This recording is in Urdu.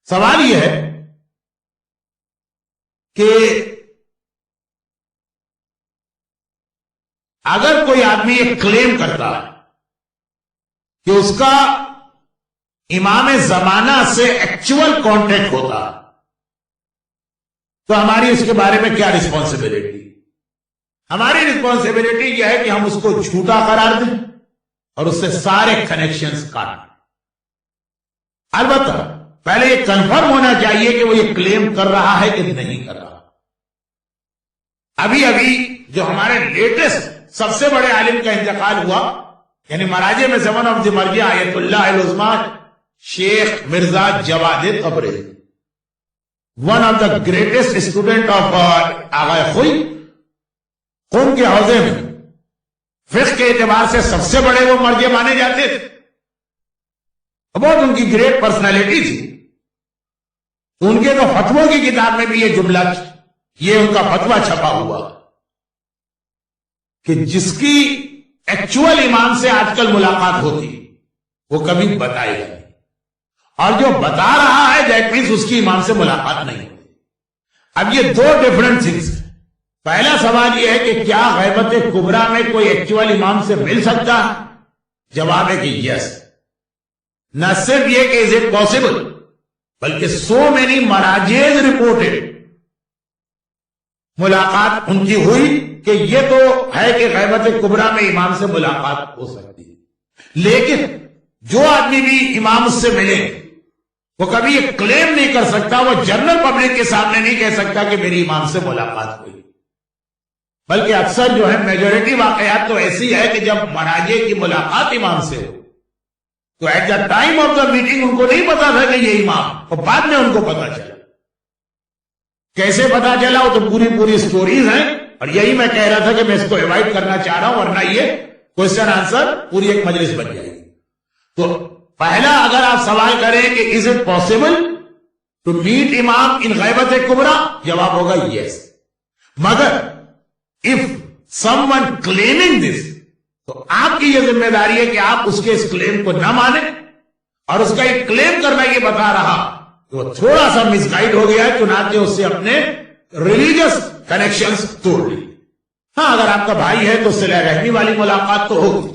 سوال یہ ہے کہ اگر کوئی آدمی یہ کلیم کرتا ہے کہ اس کا امام زمانہ سے ایکچوئل کانٹیکٹ ہوتا ہے تو ہماری اس کے بارے میں کیا رسپانسبلٹی؟ ہماری رسپانسبلٹی یہ ہے کہ ہم اس کو جھوٹا قرار دیں اور اس سے سارے کنیکشنز کاٹ دیں۔ البتہ پہلے یہ کنفرم ہونا چاہیے کہ وہ یہ کلیم کر رہا ہے کہ نہیں کر رہا۔ ابھی جو ہمارے لیٹسٹ سب سے بڑے عالم کا انتقال ہوا، یعنی مراجع میں سے ون آف دی مرجع آیت اللہ العظمیٰ شیخ Mirza Jawad Tabrizi, one of the greatest student of Agha Khoei, قوم کے حوزے میں فقہ کے اعتبار سے سب سے بڑے وہ مرجع مانے جاتے تھے، بہت ان کی گریٹ پرسنالٹی تھی۔ ان کے تو فتووں کی کتاب میں بھی یہ جملہ، یہ ان کا فتویٰ چھپا ہوا کہ جس کی ایکچوئل امام سے آج کل ملاقات ہوتی وہ کبھی بتائے گا نہیں، اور جو بتا رہا ہے دیٹ مینس اس کی امام سے ملاقات نہیں ہوتی۔ اب یہ دو ڈیفرنٹ تھنگز۔ پہلا سوال یہ ہے کہ کیا غیبت کبریٰ میں کوئی ایکچوئل امام سے مل سکتا ہے؟ جواب ہے کہ یس۔ نہ صرف یہ کہ از اٹ پاسبل، بلکہ سو مینی مراجعز رپورٹڈ ملاقات ان کی ہوئی کہ یہ تو ہے کہ غیبت کبریٰ میں امام سے ملاقات ہو سکتی ہے، لیکن جو آدمی بھی امام اس سے ملے وہ کبھی یہ کلیم نہیں کر سکتا، وہ جنرل پبلک کے سامنے نہیں کہہ سکتا کہ میری امام سے ملاقات ہوئی۔ بلکہ اکثر جو ہے میجورٹی واقعات تو ایسی ہے کہ جب مراجع کی ملاقات امام سے ہو تو at the time of the meeting ان کو نہیں پتا تھا کہ یہ امام، اور بعد میں ان کو پتا چلا۔ کیسے پتا چلا وہ تو پوری سٹوریز ہیں، اور یہی میں کہہ رہا تھا کہ میں اس کو ایوائڈ کرنا چاہ رہا ہوں، ورنہ یہ کوشچن آنسر پوری ایک مجلس بن جائے گی۔ تو پہلا اگر آپ سوال کریں کہ is it possible to meet Imam in Ghaibat Kubra, جواب ہوگا یس۔ مگر if some one claiming this, تو آپ کی یہ ذمہ داری ہے کہ آپ اس کے اس کلیم کو نہ مانیں، اور اس کا ایک کلیم کرنا یہ بتا رہا کہ وہ تھوڑا سا مس گائیڈ ہو گیا ہے، چنانچہ اس سے اپنے ریلیجس کنیکشنز توڑ لی۔ ہاں اگر آپ کا بھائی ہے تو صلہ رحمی والی ملاقات تو ہوگی،